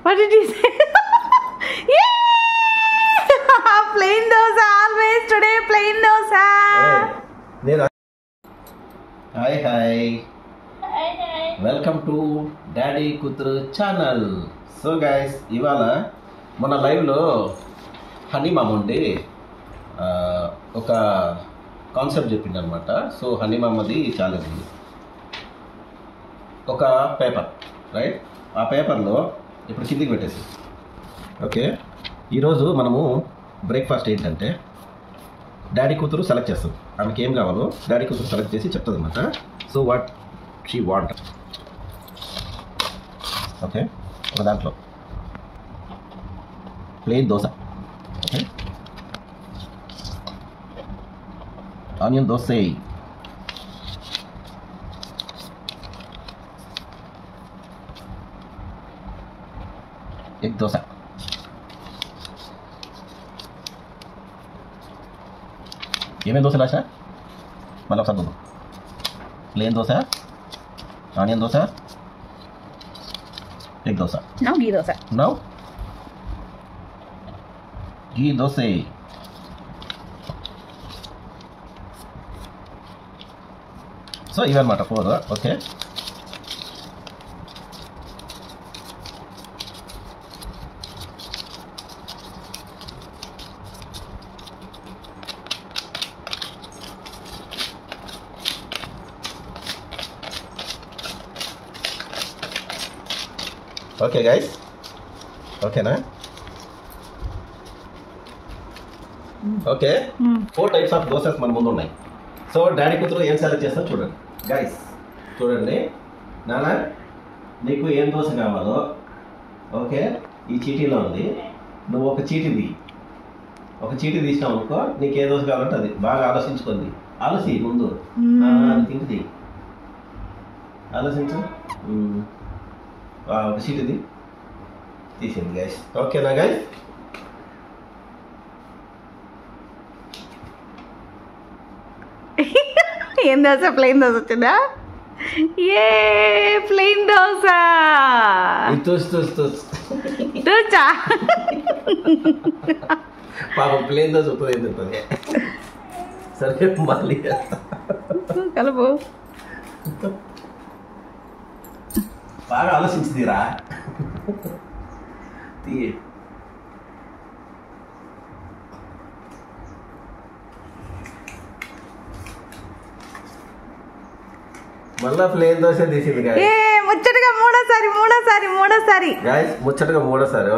What did you say? Plain dosa always. Today plain dosa. Hi. Welcome to Daddy Kutru channel. So guys, ఇవాళ మన లైవ్లో honey మామ ఉండి ఒక concept చెప్పింది అనమాట. సో హనీ మామది ఛాలెంజ్, ఒక పేపర్ రైట్, ఆ పేపర్లో ఇప్పుడు కిందికి పెట్టేసి ఓకే. ఈరోజు మనము బ్రేక్ఫాస్ట్ ఏంటంటే డాడీ కూతురు సెలెక్ట్ చేస్తుంది, ఆమెకి ఏం కావాలో డాడీ కూతురు సెలెక్ట్ చేసి చెప్తుంది అనమాట. So what she want okay. ఒక దాంట్లో plain dosa okay, onion dosa, egg dosa, ఏమేమి దోశ రాసా మళ్ళీ ఒకసారి చూద్దాం. Plain dosa, onion dosa, egg dosa, Now ghee dosa. Now ghee dosa. So ఇవన్నమాట 4 ఓకే. ఓకే గైస్, ఓకేనా? ఓకే, 4 టైప్స్ ఆఫ్ దోసెస్ మన ముందు ఉన్నాయి. సో డాడీ కూతురు ఏం సెలెక్ట్ చేస్తాం చూడండి గైస్, చూడండి. నాన్న నీకు ఏం దోశ కావాలో ఓకే, ఈ చీటీలో ఉంది. నువ్వు ఒక చీటీ తీసినావు అనుకో, నీకు ఏ దోశ కావాలంటే అది బాగా ఆలోచించుకుంది. ఆలోచి ముందు తింటుంది, ఆలోచించు. ఒక చీటీది తీసింది గైస్, ఓకేనా గైస్? ఏం దోశ? ప్లెయిన్ దోశ వచ్చిందా? ఏ ప్లెయిన్ దోశ దోశ పాపం ప్లేన్ దోశ ఉంటుంది, ఏం తింటుంది? సరే మళ్ళీ కలుపు. బాగా ఆలోచించిందిరా. మళ్ళా ప్లేన్ దోశ తీసింది ముచ్చటగా మూడోసారి గాయస్, ముచ్చటగా మూడోసారి.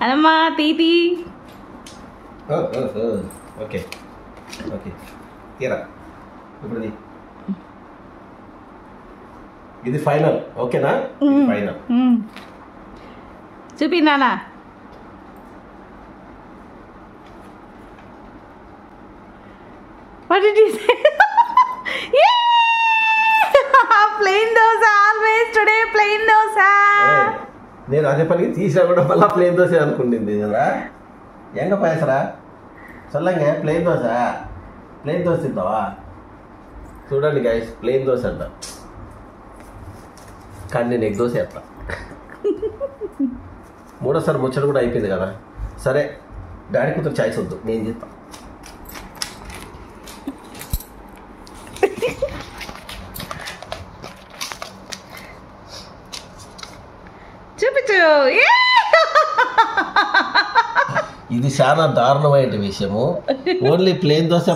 అనమ్మా తీతి. ఓకే తీరా. ఇప్పుడు ఇది ఫైనల్ ఓకేనా? ఫైనల్ చూపి నాన్న. What did you say? Plain dosa always. Today plain dosa. నేను అదే పనికి తీసినా కూడా మళ్ళీ ప్లేన్ దోశ అనుకుంటుంది కదా. ఎంగ పాయసరా చల్లంగా ప్లేన్ దోశ తింటావా? చూడండి గైస్, ప్లేన్ దోశ అంట, కానీ నేను ఎగ్ దోశ వేస్తా. మూడోసారి ముచ్చట కూడా అయిపోయింది కదా. సరే డాడీ కూతురు చాయిస్ వద్దు, నేను చెప్తా. చూపించు. ఇది చాలా దారుణమైన విషయము. ఓన్లీ ప్లేన్ దోశ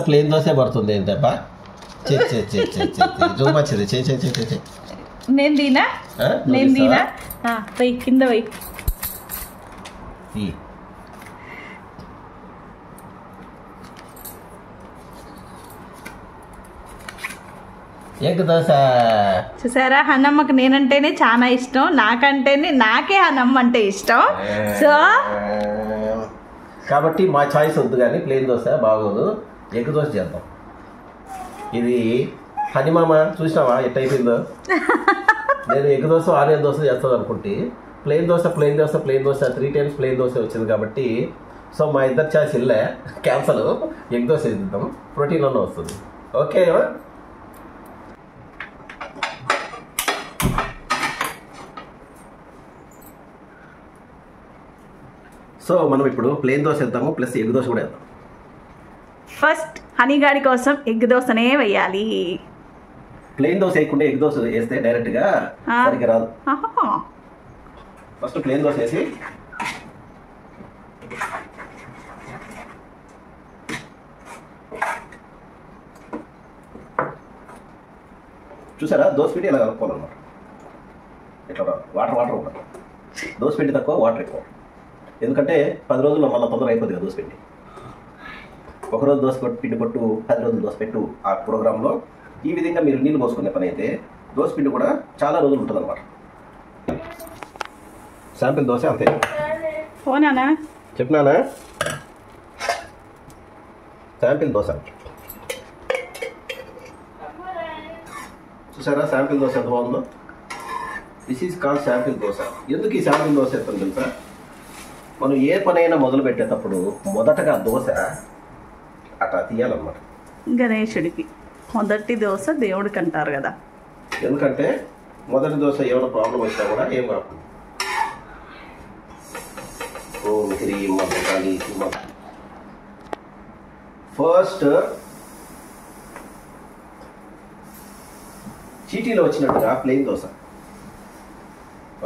పడుతుంది ఏంటప్ప. చూపచ్చింది చే. నేను దీనా పోయి కింద పోయి. ఎగ్ దోశ చూసారా, హన్నమ్మకి నేనంటేనే చాలా ఇష్టం, నాకే హన్నమ్మ అంటే ఇష్టం. సో కాబట్టి మా చాయిస్ వద్దు, కానీ ప్లేన్ దోశ బాగోదు, ఎగ్ దోశ చేద్దాం. ఇది హనీ మామ చూసినావా ఎట్ అయిపోయిందో? నేను ఎగ్ దోశ ఆనియన్ దోశ చేస్తాను అనుకుంటే plain dosa 3 times plain dosa వచ్చింది. కాబట్టి సో మా ఇద్దరు చాయిస్ ఇల్లే క్యాన్సల్, ఎగ్ దోశ వేద్దాం, ప్రోటీన్ అన్న వస్తుంది. ఓకే సో మనం ఇప్పుడు ప్లేన్ దోశ వేద్దాము, ప్లస్ ఎగ్ దోశ కూడా వేద్దాం. ఫస్ట్ హనీగాడి కోసం ఎగ్ దోశనే వేయాలి. ప్లేన్ దోశ వేయకుండా ఎగ్ దోశ వేస్తే డైరెక్ట్గా సరిగ్గా రాదు. ఫస్ట్ ప్లేన్ దోశ వేసి చూసారా, దోశ పిండి ఇలా కలుపుకోవాలన్నమాట. ఇట్లా వాటర్ వాటర్ ఉంటుంది. దోశ పిండి తక్కువ, వాటర్ ఎక్కువ. ఎందుకంటే 10 రోజుల్లో మళ్ళీ తొందరగా అయిపోతుంది కదా దోశ పిండి. ఒకరోజు దోశ పిండి పట్టు, 10 రోజులు దోశ పెట్టు ఆ ప్రోగ్రాంలో ఈ విధంగా మీరు నీళ్ళు పోసుకునే పని అయితే దోశ పిండి కూడా చాలా రోజులు ఉంటుంది అనమాట. శాంపిల్ దోశ అంతే. పోనా చెప్పినానా? శాంపిల్ దోశ చూసారా, శాంపిల్ దోశ ఎంత బాగుందో. This is called sample dosa. ఎందుకు ఈ శాంపిల్ దోశ ఎత్తాను తెలుసా? మనం ఏ పనైనా మొదలు పెట్టేటప్పుడు మొదటగా దోశ అట్లా తీయాలన్నమాట. గణేశుడికి మొదటి దోశ దేవుడికి అంటారు కదా. ఎందుకంటే మొదటి దోశ ఏమైనా ప్రాబ్లం వచ్చినా కూడా ఏం కాకుండా ఫస్ట్ చీటీలో వచ్చినట్టుగా ప్లెయిన్ దోశ.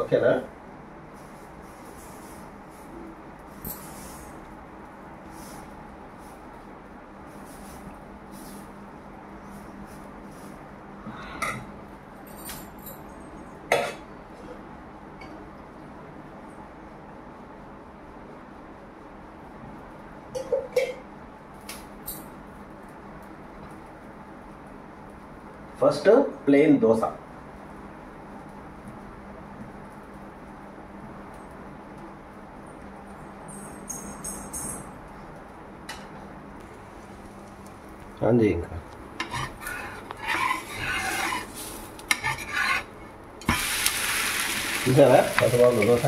ఓకేనా? First plain dosa. అంజీ ఇంకా చూసారా ఎంత బాగుంది dosa.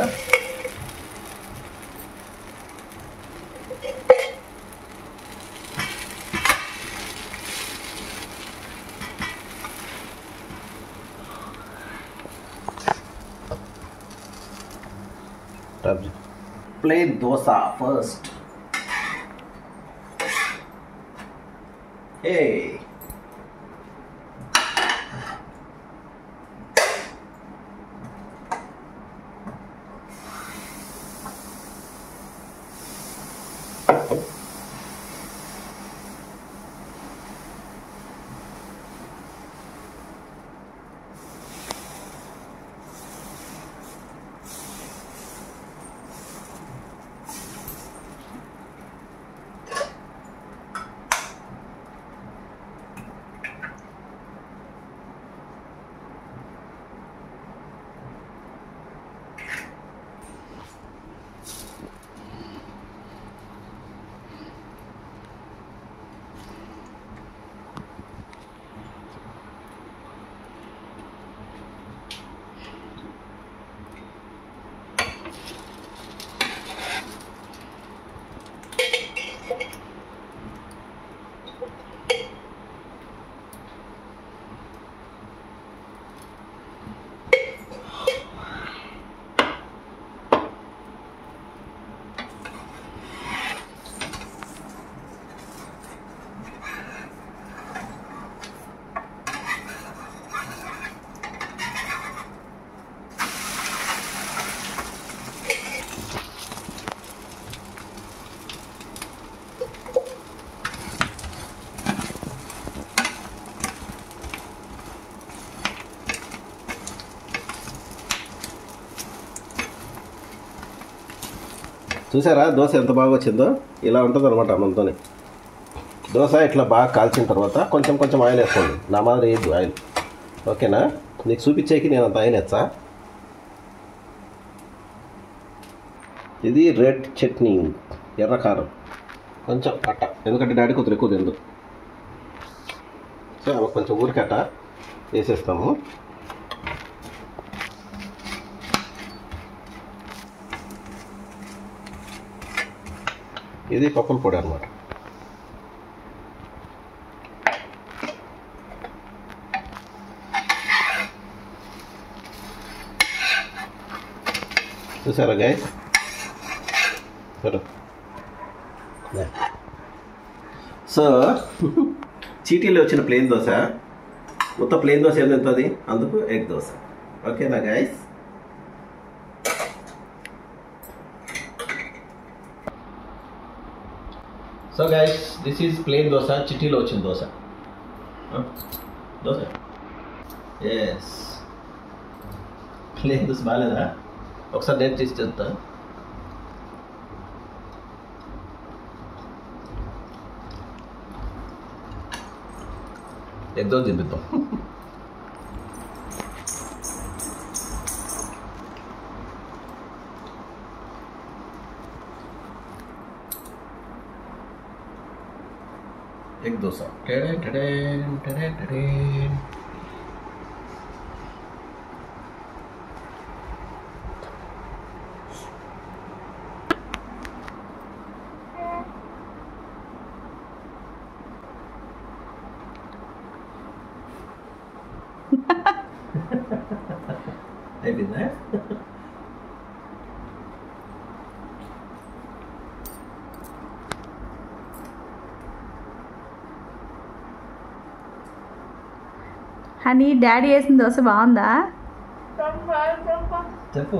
Plain dosa first. Hey. చూసారా దోశ ఎంత బాగా వచ్చిందో. ఇలా ఉంటుంది అనమాట మనతోనే. దోశ ఇట్లా బాగా కాల్చిన తర్వాత కొంచెం కొంచెం ఆయిల్ వేసుకోండి. నా మాదిరి వేయద్దు ఆయిల్. ఓకేనా? నీకు చూపించేకి నేను అంత ఆయిల్ వేస్తా. ఇది రెడ్ చట్నీ, ఎర్ర కారం కొంచెం అట్ట, ఎందుకంటే డాడీ కొద్దిగా ఎక్కువ తిందు. సో అవి కొంచెం ఊరికట్ట వేసేస్తాము. ఇది పప్పుల పొడి అనమాట. చూసారా గైస్? సో చీటీలో వచ్చిన ప్లేన్ దోశ మొత్తం ప్లేన్ దోశ ఎంత ఉంటుంది, అందుకు ఎగ్ దోశ. ఓకేనా guys? So guys, this is plain dosa, చిట్టీలో వచ్చిన దోశ. దోశ ఎస్, ప్లేన్ దోశ బాగాలేదా? ఒకసారి నేను చేసి చెప్తా. ఎగ్ దోశ తింపిద్దాం. ఎగ్ దోశ అయిపోయిందా? హనీ, డాడీ వేసిన దోశ బాగుందా? చెప్పు.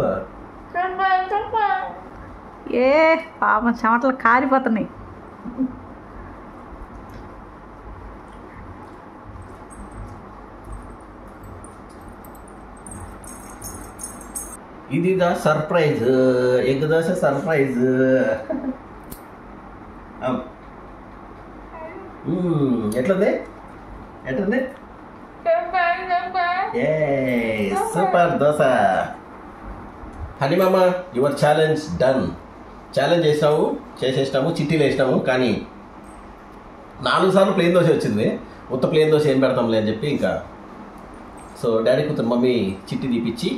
ఏ పాపం చెమటలు కారిపోతున్నాయి. ఇది సర్ప్రైజ్, ఎగ్ దోశ సర్ప్రైజ్. ఎట్లుంది? ఎట్లుంది? సూపర్ దోశ. హనీ మామ, యువర్ ఛాలెంజ్ డన్. ఛాలెంజ్ చేసేసినాము, చిట్టీలు వేసినాము. కానీ 4 సార్లు ప్లేన్ దోశ వచ్చింది. మొత్తం ప్లేన్ దోశ ఏం పెడతాంలే అని చెప్పి ఇంకా సో డాడీ కూతురు మమ్మీ చిట్టి తీపిచ్చి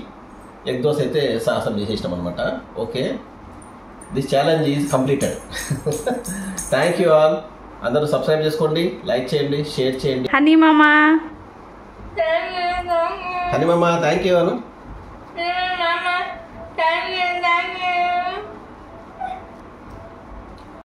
ఎగ్ దోశ అయితే సాహసం చేసేసినాం అనమాట. Okay, this challenge is completed. Thank you all. అందరూ సబ్స్క్రైబ్ చేసుకోండి, లైక్ చేయండి, షేర్ చేయండి. హనీ మామా, హనీ మామ thank you Anu. Thank you.